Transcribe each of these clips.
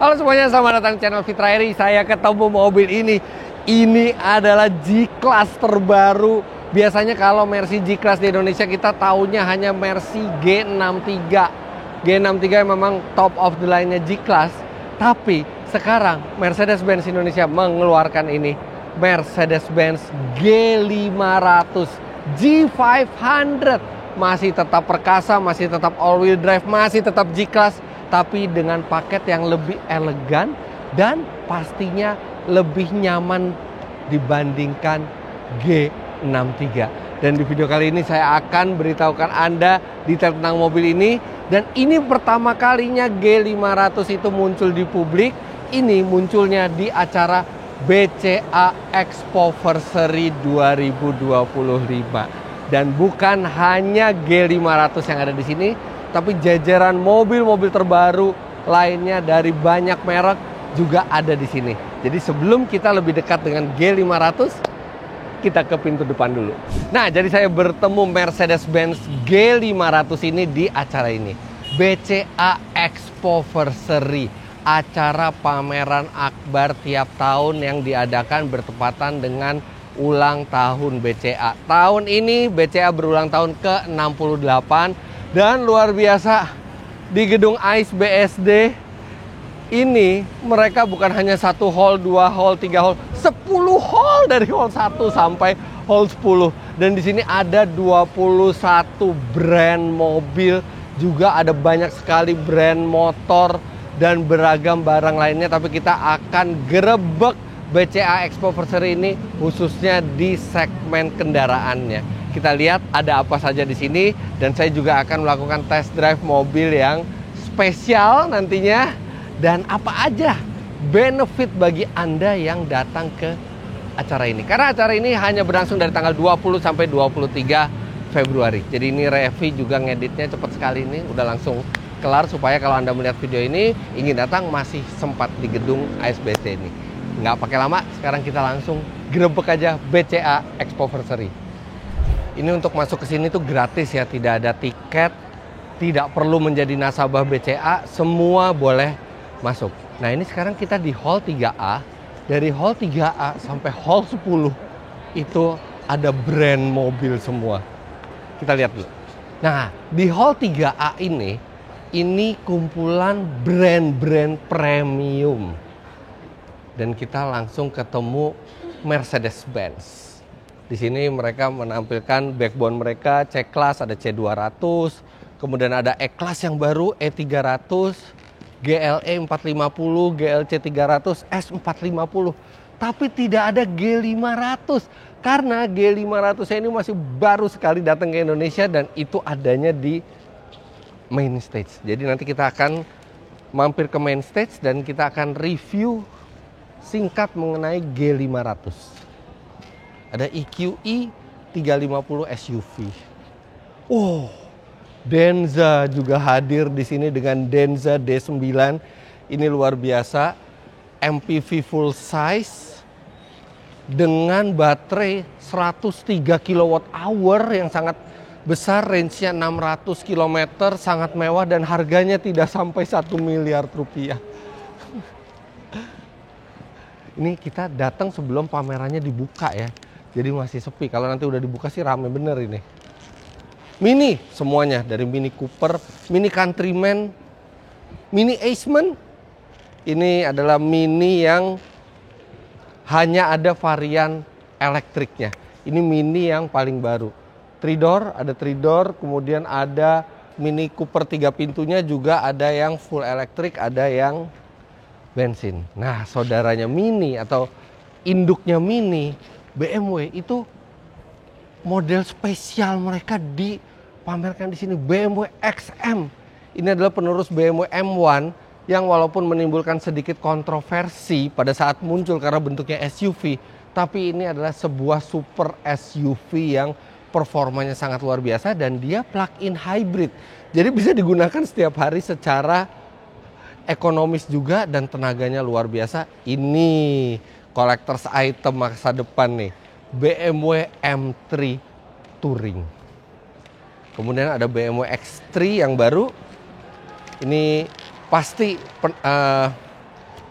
Halo semuanya, selamat datang di channel Fitra Eri. Saya ketemu mobil ini. Ini adalah G-Class terbaru. Biasanya kalau Mercy G-Class di Indonesia kita taunya hanya Mercy G63. G63 yang memang top of the line-nya G-Class. Tapi sekarang Mercedes-Benz Indonesia mengeluarkan ini, Mercedes-Benz G500 G500. Masih tetap perkasa, masih tetap all-wheel drive, masih tetap G-Class, tapi dengan paket yang lebih elegan dan pastinya lebih nyaman dibandingkan G63. Dan di video kali ini saya akan beritahukan Anda detail tentang mobil ini. Dan ini pertama kalinya G500 itu muncul di publik. Ini munculnya di acara BCA Expoversary 2025. Dan bukan hanya G500 yang ada di sini, tapi jajaran mobil-mobil terbaru lainnya dari banyak merek juga ada di sini. Jadi sebelum kita lebih dekat dengan G500, kita ke pintu depan dulu. Nah, jadi saya bertemu Mercedes-Benz G500 ini di acara ini. BCA Expoversary, acara pameran akbar tiap tahun yang diadakan bertepatan dengan ulang tahun BCA. Tahun ini BCA berulang tahun ke-68 dan luar biasa di gedung AIS BSD ini mereka bukan hanya 1 hall, 2 hall, 3 hall, 10 hall dari hall 1 sampai hall 10. Dan di sini ada 21 brand mobil, juga ada banyak sekali brand motor dan beragam barang lainnya, tapi kita akan gerebek BCA Expoversary ini khususnya di segmen kendaraannya. Kita lihat ada apa saja di sini dan saya juga akan melakukan test drive mobil yang spesial nantinya dan apa aja benefit bagi Anda yang datang ke acara ini. Karena acara ini hanya berlangsung dari tanggal 20 sampai 23 Februari. Jadi ini Revi juga ngeditnya cepat sekali ini, udah langsung kelar supaya kalau Anda melihat video ini ingin datang masih sempat di gedung ASBC ini. Nggak pakai lama, sekarang kita langsung gerebek aja BCA Expoversary. Ini untuk masuk ke sini tuh gratis ya, tidak ada tiket, tidak perlu menjadi nasabah BCA, semua boleh masuk. Nah ini sekarang kita di hall 3A, dari hall 3A sampai hall 10 itu ada brand mobil semua. Kita lihat dulu. Nah di hall 3A ini kumpulan brand-brand premium. Dan kita langsung ketemu Mercedes-Benz. Di sini mereka menampilkan backbone mereka, C-Class, ada C200, kemudian ada E-Class yang baru, E300, GLE 450, GLC 300, S450. Tapi tidak ada G500, karena G500 ini masih baru sekali datang ke Indonesia dan itu adanya di main stage. Jadi nanti kita akan mampir ke main stage dan kita akan review singkat mengenai G500. Ada EQE 350 SUV. Oh, Denza juga hadir di sini dengan Denza D9. Ini luar biasa, MPV full size dengan baterai 103 kWh yang sangat besar, range-nya 600 km, sangat mewah dan harganya tidak sampai 1 miliar rupiah. Ini kita datang sebelum pamerannya dibuka ya. Jadi masih sepi. Kalau nanti udah dibuka sih rame bener ini. Mini semuanya, dari Mini Cooper, Mini Countryman, Mini Aceman. Ini adalah Mini yang hanya ada varian elektriknya. Ini Mini yang paling baru. 3-door, ada 3-door, kemudian ada Mini Cooper 3 pintunya, juga ada yang full elektrik, ada yang bensin. Nah, saudaranya Mini atau induknya Mini, BMW itu model spesial mereka dipamerkan di sini, BMW XM. Ini adalah penerus BMW M1 yang walaupun menimbulkan sedikit kontroversi pada saat muncul karena bentuknya SUV, tapi ini adalah sebuah super SUV yang performanya sangat luar biasa dan dia plug-in hybrid. Jadi bisa digunakan setiap hari secara ekonomis juga dan tenaganya luar biasa. Ini collector's item masa depan nih, BMW M3 Touring. Kemudian ada BMW X3 yang baru. Ini pasti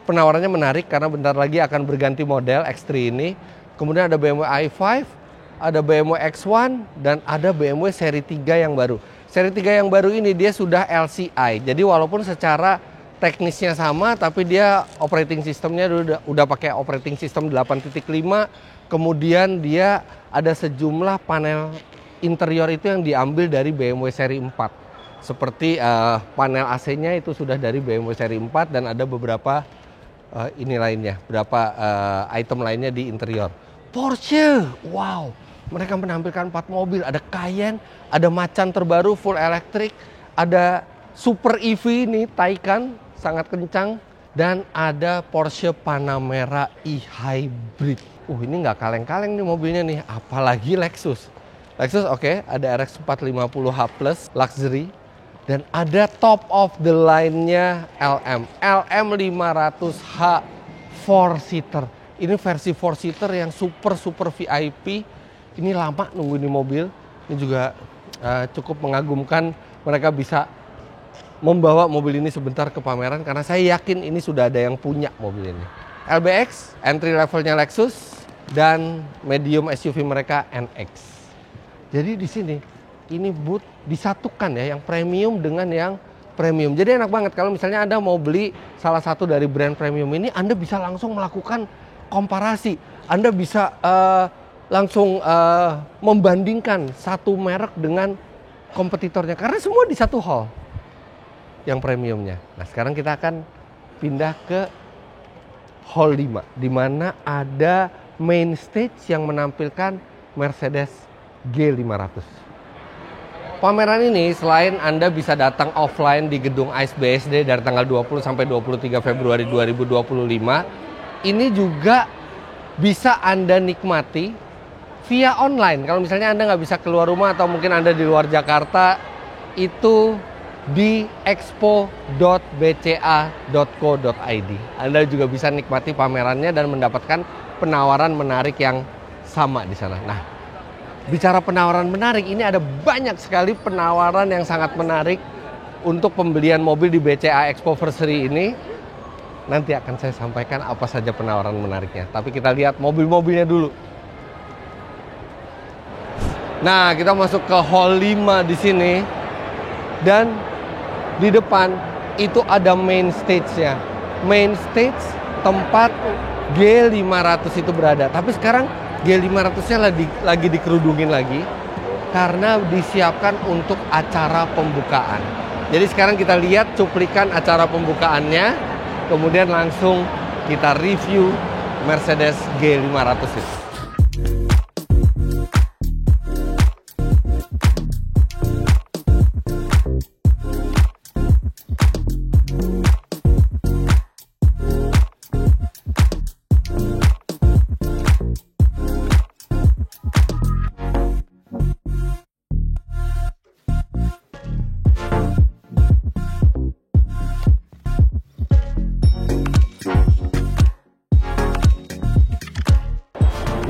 penawarannya menarik karena bentar lagi akan berganti model X3 ini. Kemudian ada BMW i5, ada BMW X1, dan ada BMW seri 3 yang baru. Seri 3 yang baru ini dia sudah LCI. Jadi walaupun secara teknisnya sama, tapi dia operating systemnya udah pakai operating system 8.5. Kemudian dia ada sejumlah panel interior itu yang diambil dari BMW seri 4. Seperti panel AC-nya itu sudah dari BMW seri 4 dan ada beberapa ini lainnya, beberapa item lainnya di interior. Porsche, wow, mereka menampilkan 4 mobil, ada Cayenne, ada Macan terbaru full electric, ada Super EV ini Taycan sangat kencang, dan ada Porsche Panamera e-hybrid. Ini nggak kaleng-kaleng nih mobilnya nih, apalagi Lexus. Lexus oke, ada RX 450h Plus Luxury. Dan ada top of the line-nya LM 500h 4-seater. Ini versi 4-seater yang super VIP. Ini lama nunggu ini mobil. Ini juga cukup mengagumkan, mereka bisa membawa mobil ini sebentar ke pameran karena saya yakin ini sudah ada yang punya mobil ini. LBX, entry levelnya Lexus, dan medium SUV mereka NX. Jadi di sini ini booth disatukan ya, yang premium dengan yang premium. Jadi enak banget kalau misalnya Anda mau beli salah satu dari brand premium ini, Anda bisa langsung melakukan komparasi. Anda bisa langsung membandingkan satu merek dengan kompetitornya karena semua di satu hall yang premiumnya. Nah, sekarang kita akan pindah ke hall 5 di mana ada main stage yang menampilkan Mercedes G500. Pameran ini selain Anda bisa datang offline di gedung ICE BSD dari tanggal 20 sampai 23 Februari 2025, ini juga bisa Anda nikmati via online. Kalau misalnya Anda nggak bisa keluar rumah atau mungkin Anda di luar Jakarta, itu di expo.bca.co.id. Anda juga bisa nikmati pamerannya dan mendapatkan penawaran menarik yang sama di sana. Nah, bicara penawaran menarik, ini ada banyak sekali penawaran yang sangat menarik untuk pembelian mobil di BCA Expoversary ini. Nanti akan saya sampaikan apa saja penawaran menariknya. Tapi kita lihat mobil-mobilnya dulu. Nah, kita masuk ke hall 5 di sini. Dan di depan itu ada main stage-nya. Main stage tempat G500 itu berada. Tapi sekarang G500-nya lagi dikerudungin lagi karena disiapkan untuk acara pembukaan. Jadi sekarang kita lihat cuplikan acara pembukaannya, kemudian langsung kita review Mercedes G500 itu.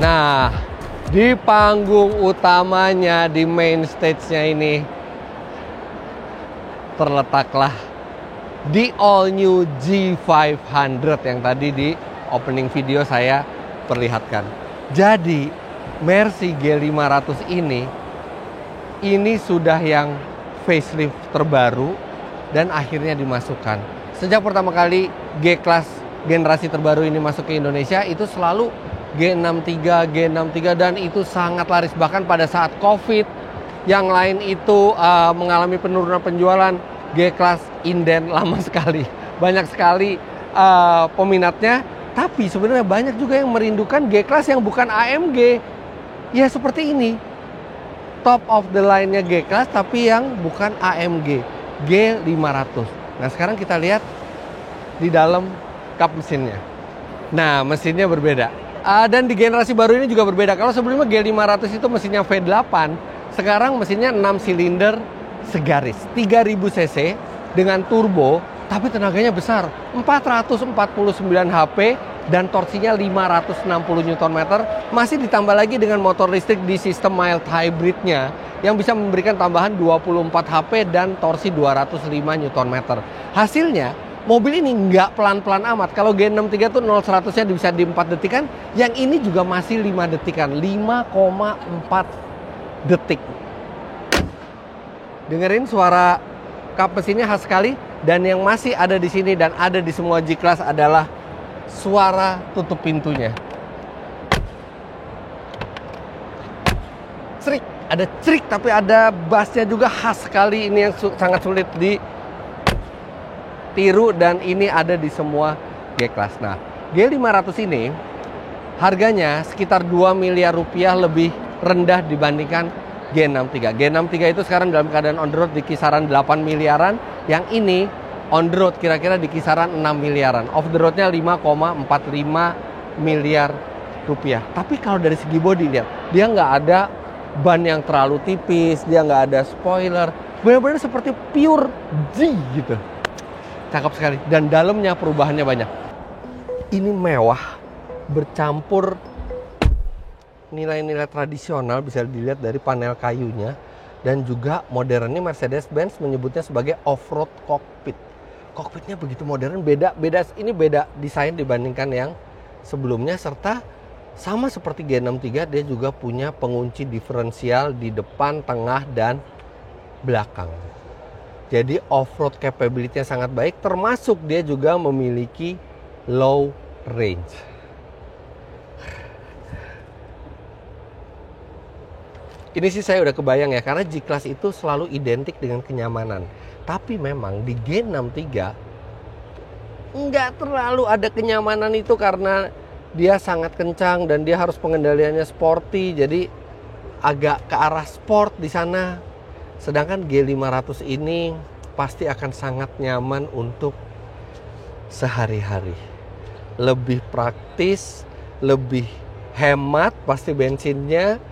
Nah, di panggung utamanya, di main stage-nya ini, terletaklah di all new G500 yang tadi di opening video saya perlihatkan. Jadi, Mercy G500 ini sudah yang facelift terbaru dan akhirnya dimasukkan. Sejak pertama kali G-Class generasi terbaru ini masuk ke Indonesia, itu selalu G63 dan itu sangat laris. Bahkan pada saat COVID yang lain itu mengalami penurunan penjualan, G-Class inden lama sekali. Banyak sekali peminatnya, tapi sebenarnya banyak juga yang merindukan G-Class yang bukan AMG. Ya seperti ini, top of the line-nya G-Class tapi yang bukan AMG, G500. Nah, sekarang kita lihat di dalam kap mesinnya. Nah, mesinnya berbeda. Dan di generasi baru ini juga berbeda. Kalau sebelumnya G500 itu mesinnya V8, sekarang mesinnya 6 silinder segaris, 3000 cc dengan turbo, tapi tenaganya besar, 449 HP dan torsinya 560 Nm. Masih ditambah lagi dengan motor listrik di sistem mild hybridnya yang bisa memberikan tambahan 24 HP dan torsi 205 Nm. Hasilnya mobil ini nggak pelan-pelan amat. Kalau G63 tuh 0-100-nya bisa di 4 detikan, yang ini juga masih 5 detikan, 5,4 detik. Dengerin suara kap mesinnya khas sekali, dan yang masih ada di sini dan ada di semua G-Class adalah suara tutup pintunya. Cerik, ada cerik tapi ada bassnya juga khas sekali. Ini yang sangat sulit ditiru dan ini ada di semua G-Class. Nah, G500 ini harganya sekitar 2 miliar rupiah lebih rendah dibandingkan G63. G63 itu sekarang dalam keadaan on the road di kisaran 8 miliaran. Yang ini on the road kira-kira di kisaran 6 miliaran. Off the roadnya 5,45 miliar rupiah. Tapi kalau dari segi bodi lihat, dia nggak ada ban yang terlalu tipis, dia nggak ada spoiler, benar-benar seperti pure G gitu. Cakep sekali, dan dalamnya perubahannya banyak. Ini mewah, bercampur nilai-nilai tradisional, bisa dilihat dari panel kayunya, dan juga modern. Ini Mercedes-Benz menyebutnya sebagai off-road cockpit. Cockpitnya begitu modern, beda desain dibandingkan yang sebelumnya, serta sama seperti G63, dia juga punya pengunci diferensial di depan, tengah, dan belakang. Jadi off-road capability-nya sangat baik, termasuk dia juga memiliki low range. Ini sih saya udah kebayang ya, karena G-Class itu selalu identik dengan kenyamanan. Tapi memang di G63 nggak terlalu ada kenyamanan itu karena dia sangat kencang dan dia harus pengendaliannya sporty, jadi agak ke arah sport di sana. Sedangkan G500 ini pasti akan sangat nyaman untuk sehari-hari. Lebih praktis, lebih hemat pasti bensinnya,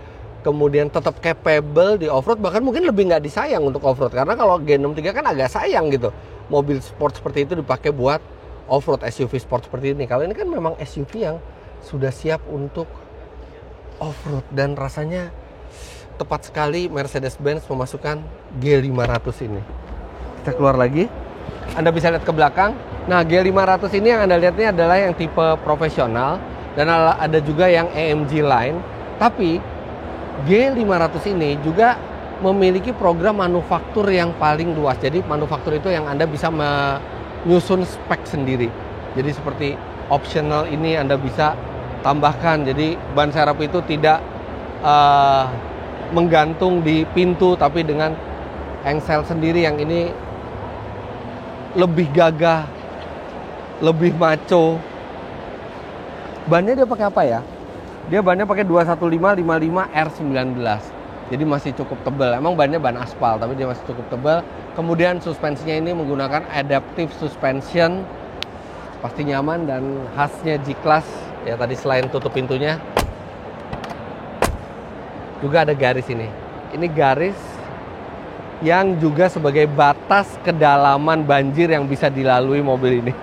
kemudian tetap capable di off-road, bahkan mungkin lebih nggak disayang untuk off-road. Karena kalau G63 kan agak sayang gitu, mobil sport seperti itu dipakai buat off-road, SUV sport seperti ini. Kalau ini kan memang SUV yang sudah siap untuk off-road, dan rasanya tepat sekali Mercedes-Benz memasukkan G500 ini. Kita keluar lagi, Anda bisa lihat ke belakang. Nah, G500 ini yang Anda lihat ini adalah yang tipe profesional, dan ada juga yang AMG line. Tapi G500 ini juga memiliki program manufaktur yang paling luas. Jadi manufaktur itu yang Anda bisa menyusun spek sendiri. Jadi seperti optional ini Anda bisa tambahkan. Jadi ban serep itu tidak menggantung di pintu, tapi dengan engsel sendiri. Yang ini lebih gagah, lebih maco. Bannya dia pakai apa ya? Dia bannya pakai 215 R19. Jadi masih cukup tebal. Emang bannya ban aspal, tapi dia masih cukup tebal. Kemudian suspensinya ini menggunakan adaptive suspension. Pasti nyaman dan khasnya G-Class. Ya tadi selain tutup pintunya, juga ada garis ini. Ini garis yang juga sebagai batas kedalaman banjir yang bisa dilalui mobil ini.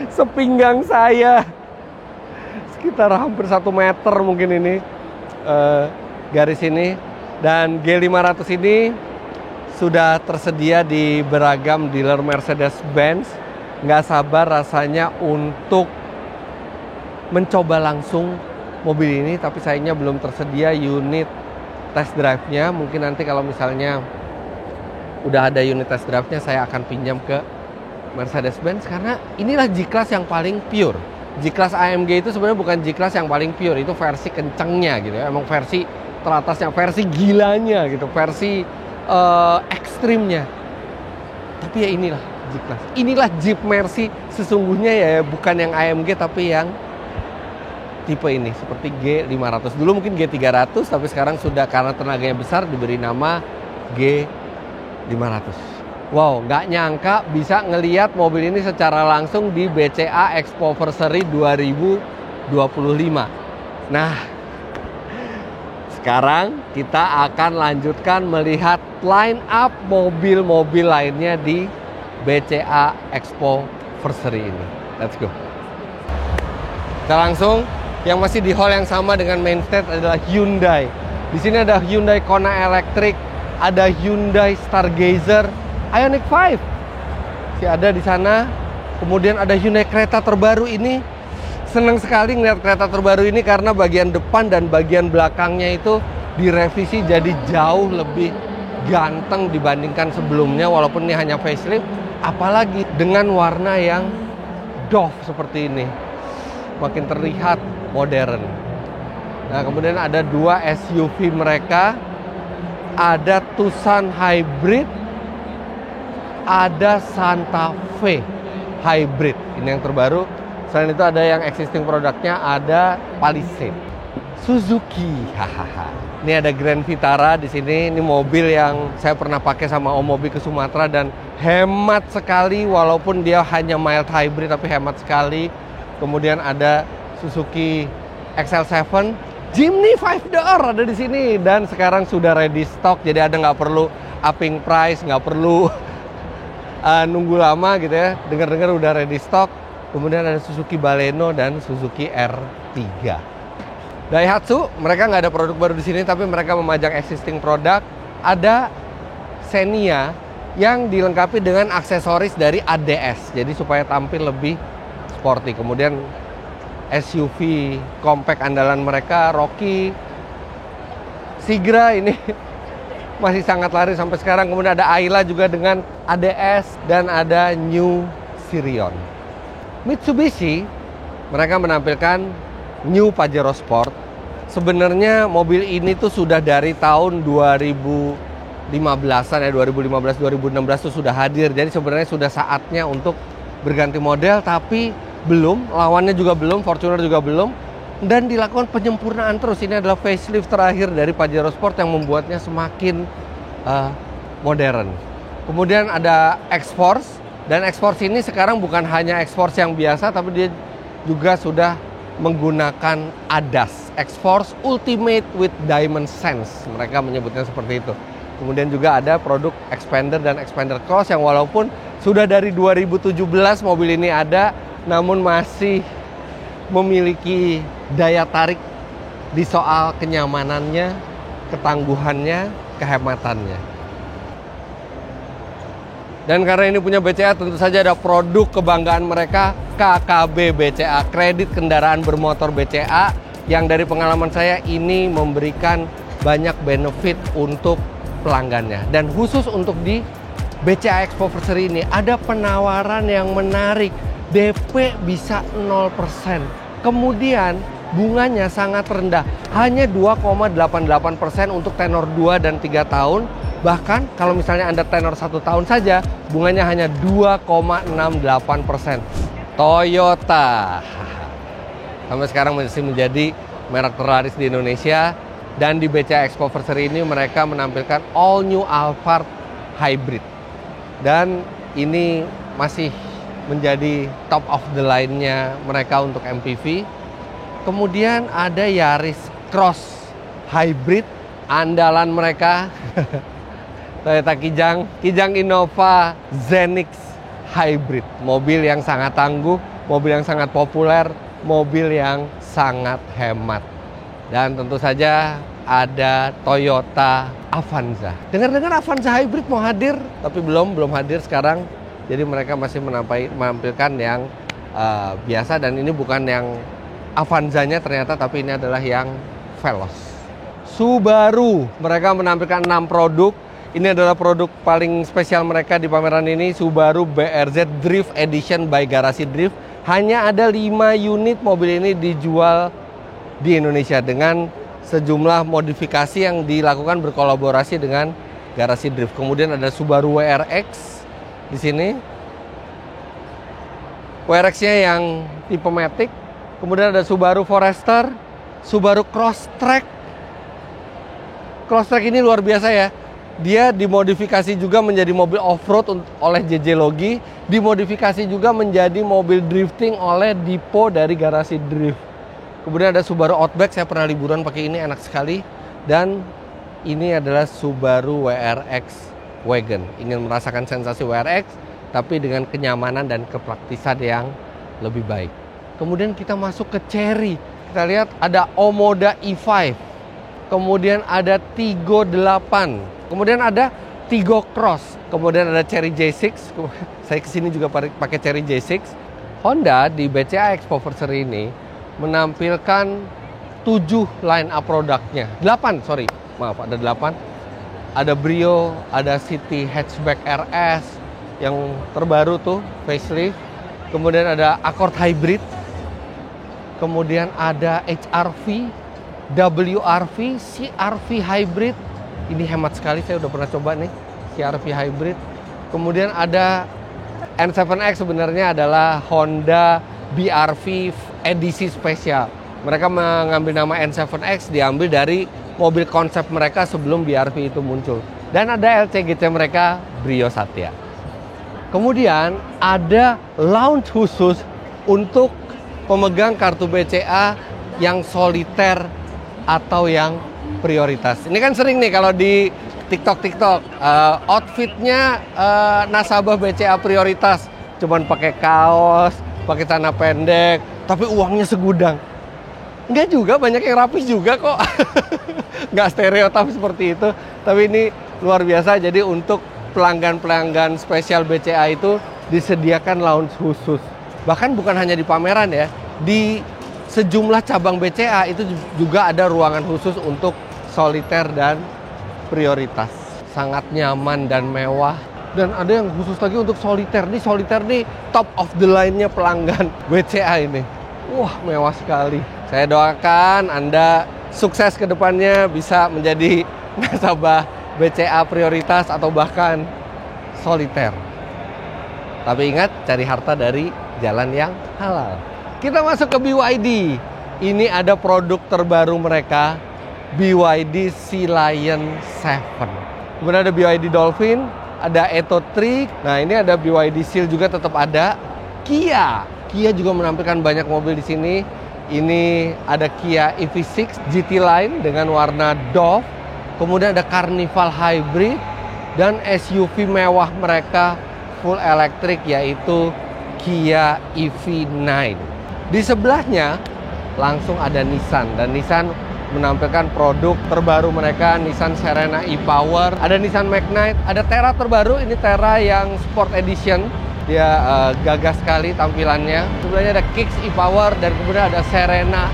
Sepinggang saya, sekitar hampir 1 meter mungkin ini garis ini. Dan G500 ini sudah tersedia di beragam dealer Mercedes-Benz. Nggak sabar rasanya untuk mencoba langsung mobil ini, tapi sayangnya belum tersedia unit test drive-nya. Mungkin nanti kalau misalnya udah ada unit test drive-nya, saya akan pinjam ke Mercedes-Benz, karena inilah G-Class yang paling pure. G-Class AMG itu sebenarnya bukan G-Class yang paling pure, itu versi kencengnya gitu ya. Emang versi teratasnya, versi gilanya gitu, versi ekstrimnya. Tapi ya inilah G-Class. Inilah Jeep Mercy sesungguhnya ya, bukan yang AMG tapi yang tipe ini, seperti G500. Dulu mungkin G300, tapi sekarang sudah karena tenaganya besar diberi nama G500. Wow, nggak nyangka bisa ngelihat mobil ini secara langsung di BCA Expoversary 2025. Nah, sekarang kita akan lanjutkan melihat line up mobil-mobil lainnya di BCA Expoversary ini. Let's go. Kita langsung, yang masih di hall yang sama dengan main stage adalah Hyundai. Di sini ada Hyundai Kona Electric, ada Hyundai Stargazer, Ioniq 5. ada di sana. Kemudian ada Hyundai kereta terbaru ini. Senang sekali ngeliat kereta terbaru ini karena bagian depan dan bagian belakangnya itu direvisi jadi jauh lebih ganteng dibandingkan sebelumnya, walaupun ini hanya facelift. Apalagi dengan warna yang doff seperti ini, makin terlihat modern. Nah, kemudian ada dua SUV mereka, ada Tucson Hybrid, ada Santa Fe Hybrid. Ini yang terbaru. Selain itu ada yang existing produknya, ada Palisade. Suzuki, hahaha. Ini ada Grand Vitara di sini. Ini mobil yang saya pernah pakai sama Om Mobi ke Sumatera dan hemat sekali, walaupun dia hanya mild hybrid tapi hemat sekali. Kemudian ada Suzuki XL7, Jimny 5-door ada di sini dan sekarang sudah ready stock. Jadi Anda nggak perlu upping price, nggak perlu nunggu lama gitu ya. Dengar-dengar udah ready stock. Kemudian ada Suzuki Baleno dan Suzuki R3. Daihatsu, mereka nggak ada produk baru di sini, tapi mereka memajang existing produk. Ada Xenia yang dilengkapi dengan aksesoris dari ADS, jadi supaya tampil lebih sporty. Kemudian SUV compact andalan mereka, Rocky, Sigra ini masih sangat laris sampai sekarang. Kemudian ada Ayla juga dengan ADS dan ada New Sirion. Mitsubishi, mereka menampilkan New Pajero Sport. Sebenarnya mobil ini tuh sudah dari tahun 2015-an ya, 2015-2016 tuh sudah hadir. Jadi sebenarnya sudah saatnya untuk berganti model, tapi belum, lawannya juga belum, Fortuner juga belum. Dan dilakukan penyempurnaan terus. Ini adalah facelift terakhir dari Pajero Sport yang membuatnya semakin modern. Kemudian ada X-Force. Dan X-Force ini sekarang bukan hanya X-Force yang biasa, tapi dia juga sudah menggunakan ADAS, X-Force Ultimate with Diamond Sense. Mereka menyebutnya seperti itu. Kemudian juga ada produk Expander dan Expander Cross yang walaupun sudah dari 2017 mobil ini ada, namun masih memiliki daya tarik di soal kenyamanannya, ketangguhannya, kehematannya. Dan karena ini punya BCA, tentu saja ada produk kebanggaan mereka, KKB BCA, kredit kendaraan bermotor BCA, yang dari pengalaman saya ini memberikan banyak benefit untuk pelanggannya. Dan khusus untuk di BCA Expoversary ini ada penawaran yang menarik, DP bisa 0%. Kemudian bunganya sangat rendah, hanya 2,88% untuk tenor 2 dan 3 tahun. Bahkan kalau misalnya Anda tenor 1 tahun saja, bunganya hanya 2,68%. Toyota sampai sekarang masih menjadi merek terlaris di Indonesia. Dan di BCA Expoversary ini mereka menampilkan all new Alphard Hybrid. Dan ini masih menjadi top of the line-nya mereka untuk MPV. Kemudian ada Yaris Cross Hybrid, andalan mereka. Toyota Kijang Innova Zenix Hybrid. Mobil yang sangat tangguh, mobil yang sangat populer, mobil yang sangat hemat. Dan tentu saja ada Toyota Avanza. Dengar-dengar Avanza Hybrid mau hadir, tapi belum hadir sekarang. Jadi mereka masih menampilkan yang biasa, dan ini bukan yang Avanzanya ternyata, tapi ini adalah yang Veloz. Subaru, mereka menampilkan 6 produk. Ini adalah produk paling spesial mereka di pameran ini, Subaru BRZ Drift Edition by Garasi Drift. Hanya ada 5 unit mobil ini dijual di Indonesia dengan sejumlah modifikasi yang dilakukan berkolaborasi dengan Garasi Drift. Kemudian ada Subaru WRX di sini. WRX-nya yang tipe Matic. Kemudian ada Subaru Forester, Subaru Crosstrek. Crosstrek ini luar biasa ya. Dia dimodifikasi juga menjadi mobil off-road oleh JJ Logi, dimodifikasi juga menjadi mobil drifting oleh Dipo dari Garasi Drift. Kemudian ada Subaru Outback, saya pernah liburan pakai ini, enak sekali. Dan ini adalah Subaru WRX Wagon. Ingin merasakan sensasi WRX, tapi dengan kenyamanan dan kepraktisan yang lebih baik. Kemudian kita masuk ke Chery. Kita lihat ada Omoda E5. Kemudian ada Tiggo 8. Kemudian ada Tigo Cross, kemudian ada Chery J6. Saya kesini juga pakai Chery J6. Honda di BCA Expoversary ini menampilkan 7 line up produknya. 8, sorry. Maaf, ada 8. Ada Brio, ada City Hatchback RS yang terbaru tuh, facelift. Kemudian ada Accord Hybrid. Kemudian ada HR-V, WR-V, CR-V Hybrid. Ini hemat sekali, saya udah pernah coba nih, CR-V Hybrid. Kemudian ada N7X, sebenarnya adalah Honda BR-V edisi spesial. Mereka mengambil nama N7X, diambil dari mobil konsep mereka sebelum BR-V itu muncul. Dan ada LCGC mereka, Brio Satya. Kemudian ada launch khusus untuk pemegang kartu BCA yang soliter atau yang prioritas. Ini kan sering nih kalau di TikTok, outfitnya nasabah BCA prioritas, cuman pakai kaos, pakai celana pendek, tapi uangnya segudang. Enggak juga, banyak yang rapi juga kok. Nggak stereotip seperti itu, tapi ini luar biasa. Jadi untuk pelanggan-pelanggan spesial BCA itu disediakan lounge khusus. Bahkan bukan hanya di pameran ya, di sejumlah cabang BCA itu juga ada ruangan khusus untuk soliter dan prioritas. Sangat nyaman dan mewah. Dan ada yang khusus lagi untuk soliter. Soliter nih top of the line-nya pelanggan BCA ini. Wah, mewah sekali. Saya doakan Anda sukses ke depannya, bisa menjadi nasabah BCA prioritas atau bahkan soliter. Tapi ingat, cari harta dari jalan yang halal. Kita masuk ke BYD. Ini ada produk terbaru mereka, BYD Sea Lion 7. Kemudian ada BYD Dolphin, ada Eto 3. Nah, ini ada BYD Seal juga tetap ada. Kia juga menampilkan banyak mobil di sini. Ini ada Kia EV6 GT Line dengan warna Dove. Kemudian ada Carnival Hybrid dan SUV mewah mereka full elektrik yaitu Kia EV9. Di sebelahnya langsung ada Nissan, dan Nissan menampilkan produk terbaru mereka, Nissan Serena e-Power, ada Nissan Magnite, ada Terra terbaru, ini Terra yang Sport Edition. Dia gagah sekali tampilannya. Sebelahnya ada Kicks e-Power dan kemudian ada Serena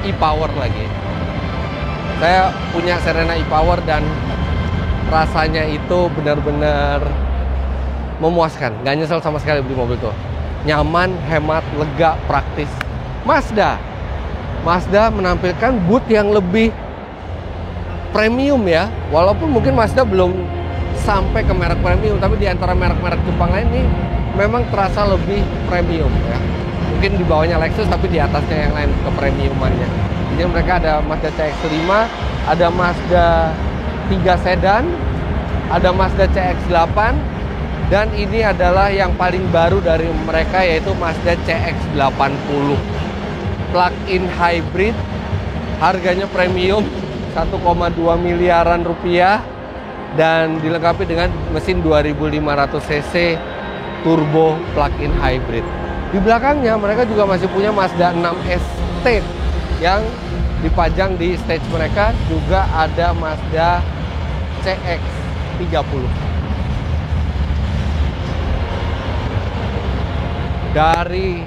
e-Power lagi. Saya punya Serena e-Power dan rasanya itu benar-benar memuaskan. Nggak nyesel sama sekali beli mobil itu. Nyaman, hemat, lega, praktis. Mazda menampilkan booth yang lebih premium ya. Walaupun mungkin Mazda belum sampai ke merek premium, tapi di antara merek-merek Jepang lain ini memang terasa lebih premium ya. Mungkin di bawahnya Lexus, tapi di atasnya yang lain kepremiumannya. Jadi mereka ada Mazda CX-5, ada Mazda 3 sedan, ada Mazda CX-8, dan ini adalah yang paling baru dari mereka yaitu Mazda CX-80. Plug-in hybrid, harganya premium 1,2 miliaran rupiah dan dilengkapi dengan mesin 2500 cc turbo plug-in hybrid. Di belakangnya mereka juga masih punya Mazda 6 Estate yang dipajang di stage mereka. Juga ada Mazda CX-30. Dari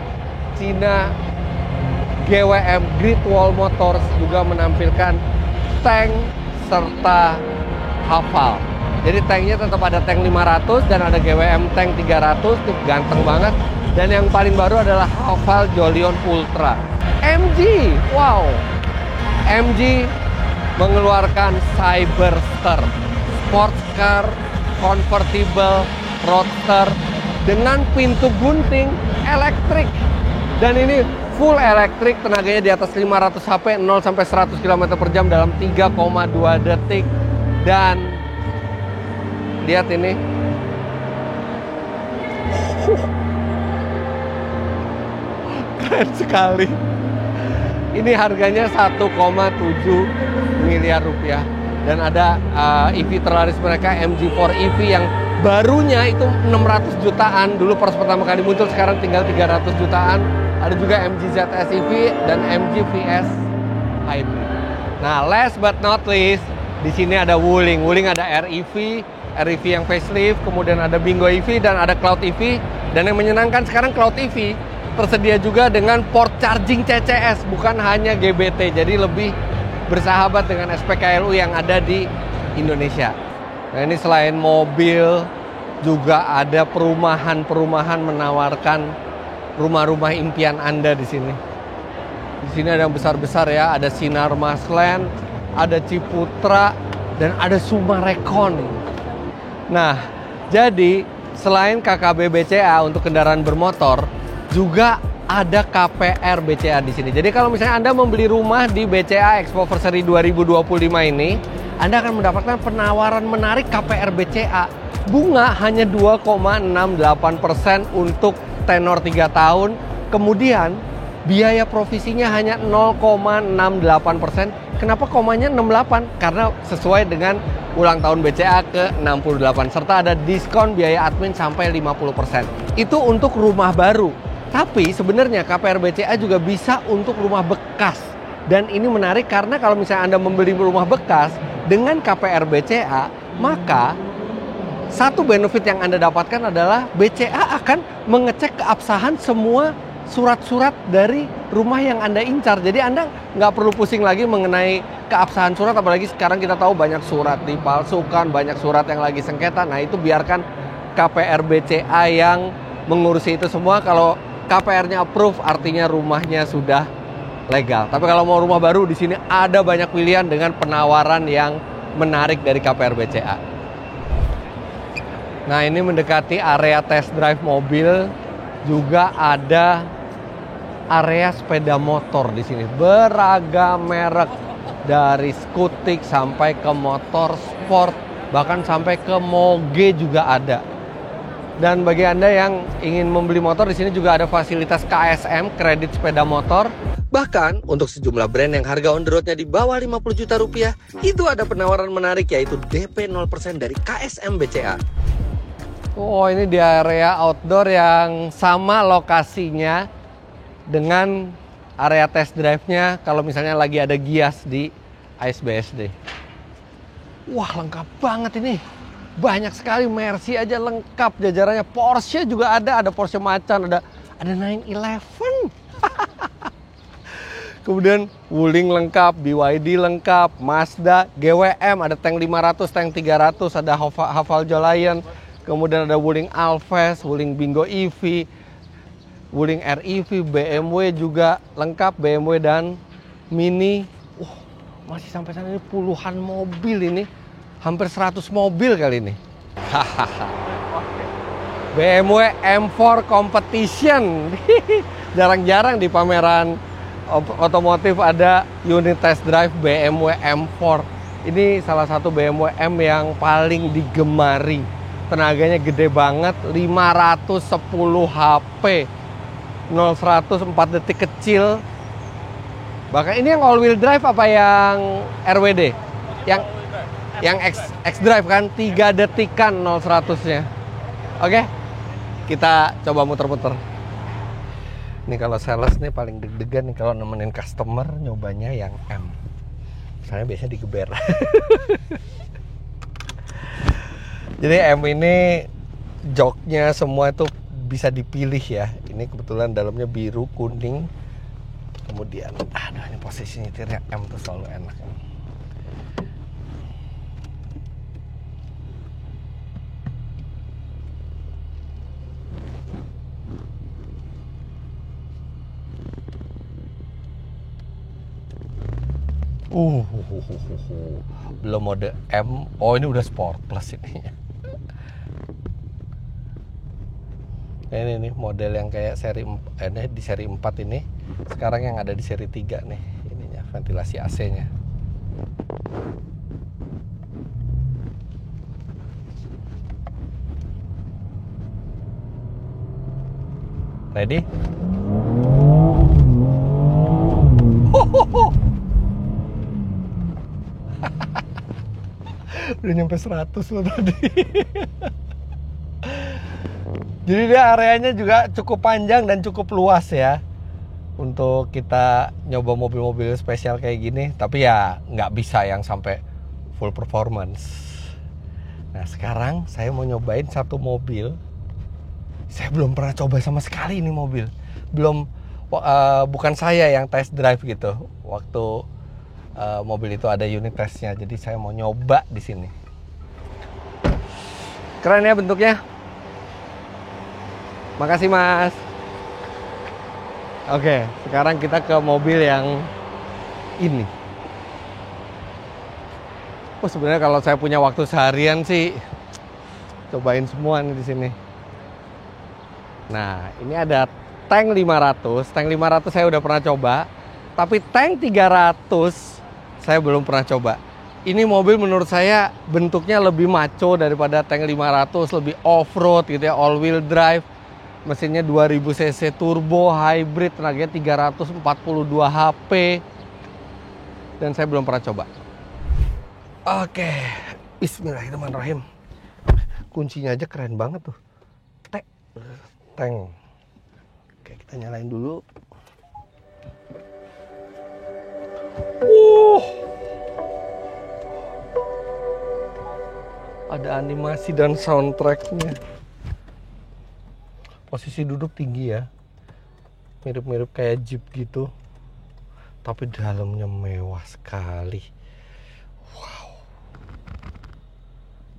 Cina, GWM Great Wall Motors juga menampilkan tank serta Haval. Jadi tanknya tetap ada tank 500 dan ada GWM tank 300, tuh ganteng banget. Dan yang paling baru adalah Haval Jolion Ultra. MG, wow. MG mengeluarkan Cyberster, sports car, convertible, roadster dengan pintu gunting elektrik. Dan ini full elektrik, tenaganya di atas 500 HP, 0 sampai 100 km per jam dalam 3,2 detik. Dan lihat ini. Keren sekali. Ini harganya 1,7 miliar rupiah. Dan ada EV terlaris mereka, MG4 EV yang barunya itu 600 jutaan. Dulu pas pertama kali muncul, sekarang tinggal 300 jutaan. Ada juga MG ZS EV dan MG VS Hybrid. Nah, last but not least, di sini ada Wuling. Wuling ada REV, REV yang facelift, kemudian ada Bingo EV dan ada Cloud EV. Dan yang menyenangkan sekarang Cloud EV tersedia juga dengan port charging CCS, bukan hanya GBT. Jadi lebih bersahabat dengan SPKLU yang ada di Indonesia. Nah, ini selain mobil juga ada perumahan-perumahan menawarkan rumah-rumah impian Anda di sini. Di sini ada yang besar-besar ya, ada Sinar Masland, ada Ciputra, dan ada Sumarekon. Nah, jadi selain KKB BCA untuk kendaraan bermotor, juga ada KPR BCA di sini. Jadi kalau misalnya Anda membeli rumah di BCA Expoversary 2025 ini, Anda akan mendapatkan penawaran menarik KPR BCA. Bunga hanya 2,68% untuk tenor 3 tahun. Kemudian biaya provisinya hanya 0,68%. Kenapa komanya 68? Karena sesuai dengan ulang tahun BCA ke-68. Serta ada diskon biaya admin sampai 50%. Itu untuk rumah baru. Tapi sebenarnya KPR BCA juga bisa untuk rumah bekas. Dan ini menarik karena kalau misalnya Anda membeli rumah bekas dengan KPR BCA, maka satu benefit yang Anda dapatkan adalah BCA akan mengecek keabsahan semua surat-surat dari rumah yang Anda incar. Jadi Anda nggak perlu pusing lagi mengenai keabsahan surat, apalagi sekarang kita tahu banyak surat dipalsukan, banyak surat yang lagi sengketa. Nah, itu biarkan KPR BCA yang mengurusi itu semua. Kalau KPR-nya approve, artinya rumahnya sudah legal. Tapi kalau mau rumah baru, di sini ada banyak pilihan dengan penawaran yang menarik dari KPR BCA. Nah, ini mendekati area test drive mobil, juga ada area sepeda motor di sini. Beragam merek, dari skutik sampai ke motor sport, bahkan sampai ke moge juga ada. Dan bagi Anda yang ingin membeli motor, di sini juga ada fasilitas KSM, kredit sepeda motor. Bahkan untuk sejumlah brand yang harga on the road-nya di bawah 50 juta rupiah, itu ada penawaran menarik yaitu DP 0% dari KSM BCA. Oh, ini di area outdoor yang sama lokasinya dengan area test drive-nya kalau misalnya lagi ada Gias di ASBSD. Wah, lengkap banget ini. Banyak sekali, Mercy aja lengkap jajarannya. Porsche juga ada Porsche Macan, ada 911. Kemudian Wuling lengkap, BYD lengkap, Mazda, GWM, ada tank 500, tank 300, ada Havaljo Lion. Kemudian ada Wuling Alves, Wuling Bingo EV, Wuling REV, BMW juga lengkap, BMW dan Mini. Masih sampai sana ini puluhan mobil ini. Hampir 100 mobil kali ini. BMW M4 Competition. Jarang-jarang di pameran otomotif ada unit test drive BMW M4. Ini salah satu BMW M yang paling digemari. Tenaganya gede banget, 510 HP. 0-100 4 detik kecil. Bahkan ini yang all wheel drive apa yang RWD? Yang X drive kan, 3 detikan 0-100-nya. Oke, kita coba muter-muter. Ini kalau sales nih paling deg-degan nih kalau nemenin customer nyobanya yang M. Soalnya biasanya digeber. Jadi M ini joknya semua itu bisa dipilih ya. Ini kebetulan dalamnya biru, kuning. Kemudian, ini posisi nyetirnya M tuh selalu enak. Belum mode M. Oh, ini udah Sport Plus ini. Ini nih model yang kayak seri di seri 4 ini. Sekarang yang ada di seri 3 nih. Ininya ventilasi AC-nya. Ready? Udah nyampe 100 loh tadi. Jadi dia areanya juga cukup panjang dan cukup luas ya untuk kita nyoba mobil-mobil spesial kayak gini. Tapi ya nggak bisa yang sampai full performance. Nah sekarang saya mau nyobain satu mobil. Saya belum pernah coba sama sekali ini mobil. Bukan saya yang test drive gitu. Waktu mobil itu ada unit testnya. Jadi saya mau nyoba di sini. Keren ya bentuknya. Makasih Mas. Oke, sekarang kita ke mobil yang ini. Oh sebenarnya kalau saya punya waktu seharian sih cobain semua nih di sini. Nah, ini ada tank 500. Tank 500 saya udah pernah coba, tapi tank 300 saya belum pernah coba. Ini mobil menurut saya bentuknya lebih maco daripada tank 500, lebih off-road gitu ya, all wheel drive. Mesinnya 2000 cc turbo, hybrid, tenaganya 342 HP. Dan saya belum pernah coba. Oke, bismillahirrahmanirrahim. Kuncinya aja keren banget tuh. Tank. Oke, kita nyalain dulu. Ada animasi dan soundtracknya. Posisi duduk tinggi ya. Mirip-mirip kayak Jeep gitu. Tapi dalamnya mewah sekali. Wow.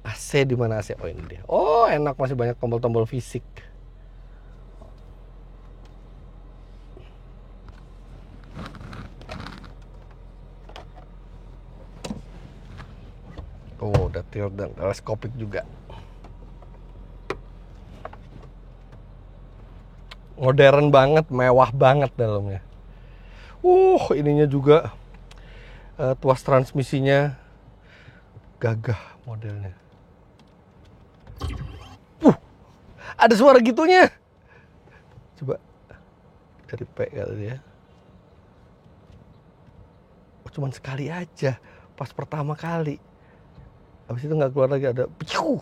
AC di mana AC? Oh ini dia. Oh enak, masih banyak tombol-tombol fisik. Oh udah tilt dan teleskopik juga. Modern banget, mewah banget dalamnya. Ininya juga tuas transmisinya gagah modelnya. Ada suara gitunya. Coba dari P kali ya. Cuman sekali aja, pas pertama kali. Habis itu nggak keluar lagi, ada piu.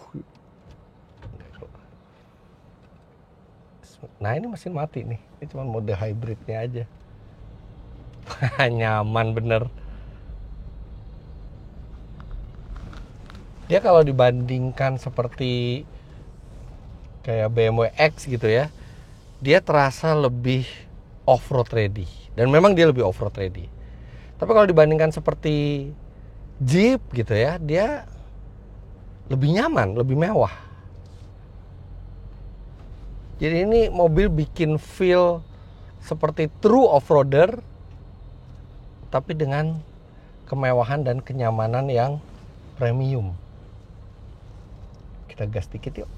Nah ini mesin mati nih. Ini cuma mode hybridnya aja. Nyaman bener. Dia kalau dibandingkan seperti kayak BMW X gitu ya, dia terasa lebih off-road ready. Dan memang dia lebih off-road ready. Tapi kalau dibandingkan seperti Jeep gitu ya, dia lebih nyaman, lebih mewah. Jadi ini mobil bikin feel seperti true off-roader, tapi dengan kemewahan dan kenyamanan yang premium. Kita gas dikit yuk.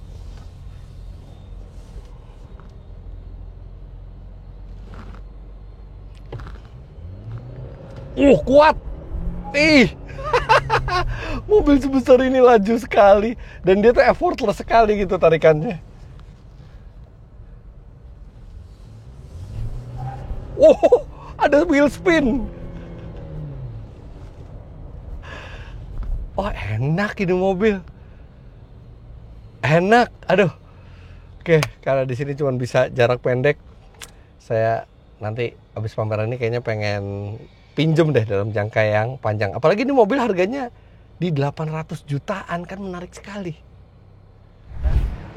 Kuat. Mobil sebesar ini laju sekali. Dan dia tuh effortless sekali gitu tarikannya. Ada wheel spin. Enak ini mobil. Enak. Aduh. Oke, karena di sini cuma bisa jarak pendek. Saya nanti habis pameran ini kayaknya pengen pinjem deh dalam jangka yang panjang. Apalagi ini mobil harganya di 800 jutaan, kan menarik sekali.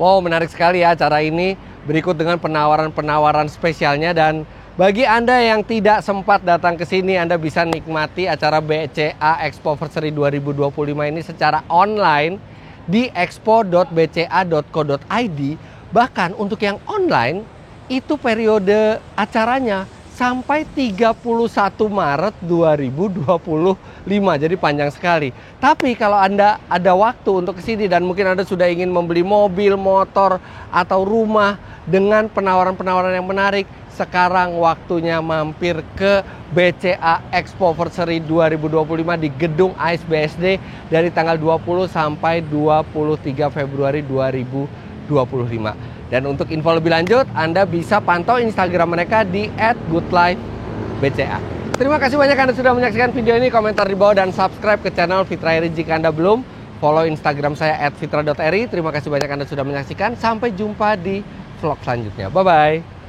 Wow, menarik sekali ya acara ini. Berikut dengan penawaran-penawaran spesialnya, dan bagi Anda yang tidak sempat datang ke sini, Anda bisa nikmati acara BCA Expoversary 2025 ini secara online di expo.bca.co.id. Bahkan untuk yang online, itu periode acaranya sampai 31 Maret 2025. Jadi panjang sekali. Tapi kalau Anda ada waktu untuk kesini dan mungkin Anda sudah ingin membeli mobil, motor, atau rumah dengan penawaran-penawaran yang menarik, sekarang waktunya mampir ke BCA Expoversary 2025 di Gedung AIS BSD dari tanggal 20 sampai 23 Februari 2025. Dan untuk info lebih lanjut, Anda bisa pantau Instagram mereka di @goodlifebca. Terima kasih banyak Anda sudah menyaksikan video ini. Komentar di bawah dan subscribe ke channel Fitra Eri jika Anda belum. Follow Instagram saya @fitra.eri. Terima kasih banyak Anda sudah menyaksikan. Sampai jumpa di vlog selanjutnya. Bye-bye.